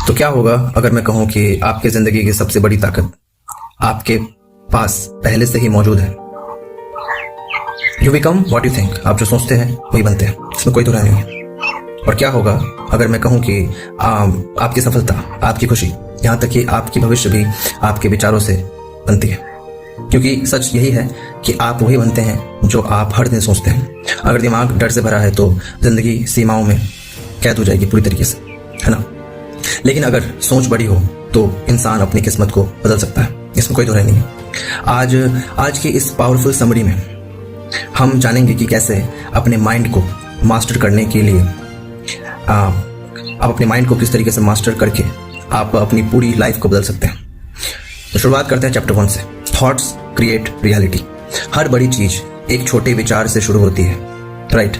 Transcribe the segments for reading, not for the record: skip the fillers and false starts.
तो क्या होगा अगर मैं कहूं कि आपकी जिंदगी की सबसे बड़ी ताकत आपके पास पहले से ही मौजूद है। You become what you think. आप जो सोचते हैं वही बनते हैं, इसमें कोई दुराई नहीं है। और क्या होगा अगर मैं कहूं कि आपकी सफलता, आपकी खुशी, यहाँ तक कि आपकी भविष्य भी आपके विचारों से बनती है। क्योंकि सच यही है कि आप वही बनते हैं जो आप हर दिन सोचते हैं। अगर दिमाग डर से भरा है तो जिंदगी सीमाओं में कैद हो जाएगी पूरी तरीके से, है ना। लेकिन अगर सोच बड़ी हो तो इंसान अपनी किस्मत को बदल सकता है, इसमें कोई दुराई नहीं है। आज की इस पावरफुल समरी में हम जानेंगे कि कैसे अपने माइंड को मास्टर करने के लिए आप अपने माइंड को किस तरीके से मास्टर करके आप अपनी पूरी लाइफ को बदल सकते हैं। तो शुरुआत करते हैं चैप्टर 1 से। Thoughts create reality. हर बड़ी चीज एक छोटे विचार से शुरू होती है, राइट।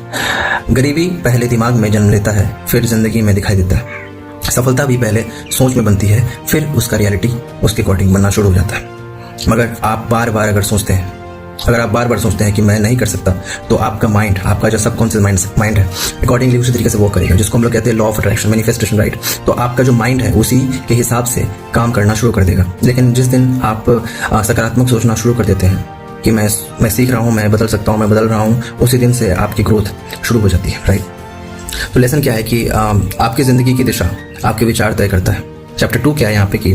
गरीबी पहले दिमाग में जन्म लेता है, फिर जिंदगी में दिखाई देता है। सफलता भी पहले सोच में बनती है, फिर उसका रियलिटी उसके अकॉर्डिंग बनना शुरू हो जाता है। मगर आप बार बार अगर आप बार बार सोचते हैं कि मैं नहीं कर सकता, तो आपका माइंड, आपका जो सबकॉन्शियस माइंड है, अकॉर्डिंगली उसी तरीके से वो करेगा, जिसको हम लोग कहते हैं law of attraction, manifestation, right. तो आपका जो माइंड है उसी के हिसाब से काम करना शुरू कर देगा। लेकिन जिस दिन आप सकारात्मक सोचना शुरू कर देते हैं कि मैं सीख रहा हूँ, मैं बदल सकता हूँ, मैं बदल रहा हूँ, उसी दिन से आपकी ग्रोथ शुरू हो जाती है, राइट। तो लेसन क्या है कि आपकी जिंदगी की दिशा आपके विचार तय करता है। चैप्टर 2 क्या है यहाँ पे कि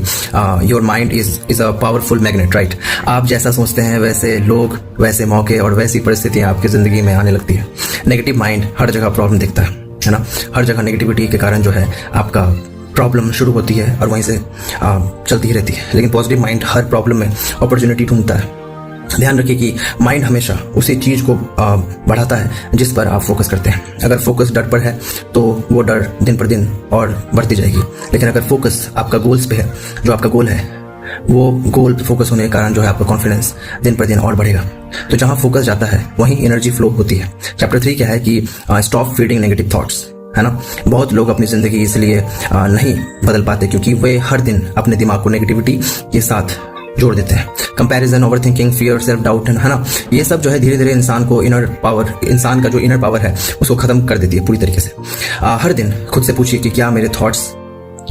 your mind is a powerful magnet, right. आप जैसा सोचते हैं वैसे लोग, वैसे मौके और वैसी परिस्थितियां आपकी जिंदगी में आने लगती है। नेगेटिव माइंड हर जगह प्रॉब्लम देखता है ना। हर जगह नेगेटिविटी के कारण जो है आपका प्रॉब्लम शुरू होती है और वहीं से चलती ही रहती है। लेकिन पॉजिटिव माइंड हर प्रॉब्लम में अपॉर्चुनिटी ढूंढता है। ध्यान रखिए कि माइंड हमेशा उसी चीज को बढ़ाता है जिस पर आप फोकस करते हैं। अगर फोकस डर पर है तो वो डर दिन पर दिन और बढ़ती जाएगी। लेकिन अगर फोकस आपका गोल्स पे है, जो आपका गोल है, वो गोल पे फोकस होने के कारण जो है आपका कॉन्फिडेंस दिन पर दिन और बढ़ेगा। तो जहां फोकस जाता है वहीं एनर्जी फ्लो होती है। चैप्टर 3 क्या है कि स्टॉप फीडिंग नेगेटिव थॉट्स, है ना। बहुत लोग अपनी जिंदगी इसलिए नहीं बदल पाते क्योंकि वे हर दिन अपने दिमाग को नेगेटिविटी के साथ जोड़ देते हैं। Comparison, over thinking, fear, self doubt, है ना। ये सब जो है धीरे धीरे इंसान को इंसान का जो इनर पावर है उसको खत्म कर देती है पूरी तरीके से। हर दिन खुद से पूछिए कि क्या मेरे थॉट्स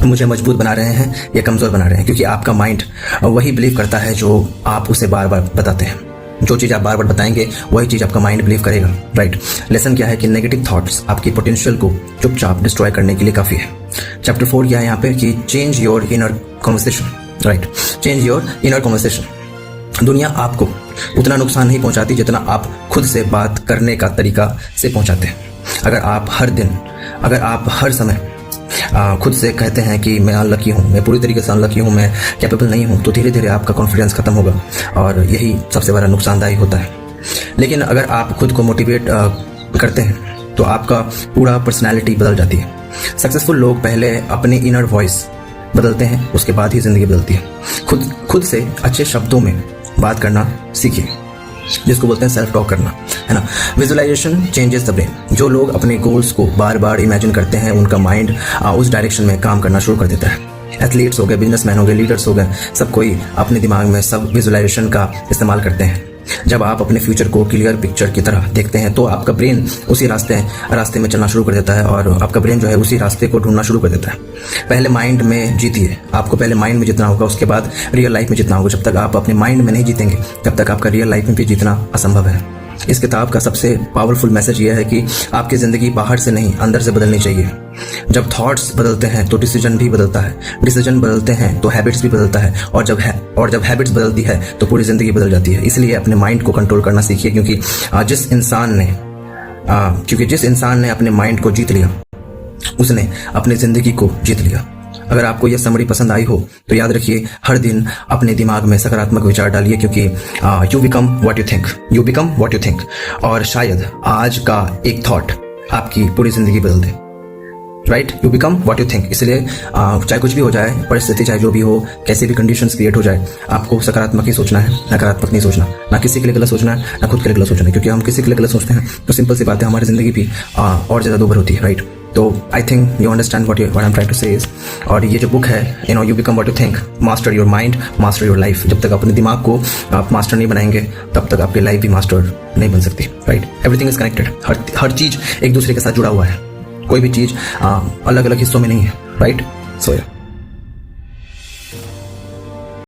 मुझे मजबूत बना रहे हैं या कमजोर बना रहे हैं। क्योंकि आपका माइंड वही बिलीव करता है जो आप उसे बार बार बताते हैं। जो चीज आप बार बार बताएंगे वही चीज आपका माइंड बिलीव करेगा, राइट। लेसन क्या है कि नेगेटिव थॉट्स आपकी पोटेंशियल को चुपचाप डिस्ट्रॉय करने के लिए काफी है। चैप्टर 4 क्या है यहाँ पे कि change your inner conversation, right. Change your inner conversation. दुनिया आपको उतना नुकसान नहीं पहुंचाती जितना आप खुद से बात करने का तरीका से पहुंचाते हैं। अगर आप हर समय खुद से कहते हैं कि मैं अनलकी हूँ, मैं पूरी तरीके से अनलकी हूँ, मैं कैपेबल नहीं हूँ, तो धीरे धीरे आपका कॉन्फिडेंस खत्म होगा और यही सबसे बड़ा नुकसानदायी होता है। लेकिन अगर आप खुद को मोटिवेट करते हैं तो आपका पूरा पर्सनैलिटी बदल जाती है। सक्सेसफुल लोग पहले अपनी इनर वॉइस बदलते हैं, उसके बाद ही जिंदगी बदलती है। खुद से अच्छे शब्दों में बात करना सीखिए, जिसको बोलते हैं सेल्फ टॉक करना, है ना। Visualisation changes the brain. जो लोग अपने गोल्स को बार बार इमेजिन करते हैं उनका माइंड उस डायरेक्शन में काम करना शुरू कर देता है। एथलीट्स हो गए, बिजनेसमैन हो गए, लीडर्स हो गए, सब कोई अपने दिमाग में सब विजुअलाइजेशन का इस्तेमाल करते हैं। जब आप अपने फ्यूचर को क्लियर पिक्चर की तरह देखते हैं तो आपका ब्रेन उसी रास्ते में चलना शुरू कर देता है और आपका ब्रेन जो है उसी रास्ते को ढूंढना शुरू कर देता है। पहले माइंड में जीतिए। आपको पहले माइंड में जीतना होगा, उसके बाद रियल लाइफ में जीतना होगा। जब तक आप अपने माइंड में नहीं जीतेंगे तब तक आपका रियल लाइफ में भी जीतना असंभव है। इस किताब का सबसे पावरफुल मैसेज यह है कि आपकी जिंदगी बाहर से नहीं अंदर से बदलनी चाहिए। जब थॉट्स बदलते हैं तो डिसीजन भी बदलता है, डिसीजन बदलते हैं तो हैबिट्स भी बदलता है, और जब हैबिट्स बदलती है तो पूरी जिंदगी बदल जाती है। इसलिए अपने माइंड को कंट्रोल करना सीखिए, क्योंकि जिस इंसान ने अपने माइंड को जीत लिया उसने अपनी जिंदगी को जीत लिया। अगर आपको यह समरी पसंद आई हो तो याद रखिए, हर दिन अपने दिमाग में सकारात्मक विचार डालिए, क्योंकि you become what you think. और शायद आज का एक थॉट आपकी पूरी जिंदगी बदल दे, right. You become what you think. इसलिए चाहे कुछ भी हो जाए, परिस्थिति चाहे जो भी हो, कैसे भी कंडीशंस क्रिएट हो जाए, आपको सकारात्मक ही सोचना है, नकारात्मक नहीं सोचना। ना किसी के लिए गलत सोचना है, ना खुद के लिए गलत सोचना है। क्योंकि हम किसी के लिए गलत सोचते हैं तो सिंपल सी बात है, हमारी जिंदगी भी और ज्यादा दूभर होती है, राइट। तो I think you understand what I am trying to say is. और ये जो बुक है, you become what you think, master your mind, master your life. जब तक अपने दिमाग को आप मास्टर नहीं बनाएंगे तब तक आपकी लाइफ भी मास्टर नहीं बन सकती, राइट। Everything is connected. हर चीज एक दूसरे के साथ जुड़ा हुआ है, कोई भी चीज अलग अलग हिस्सों में नहीं है, राइट। सो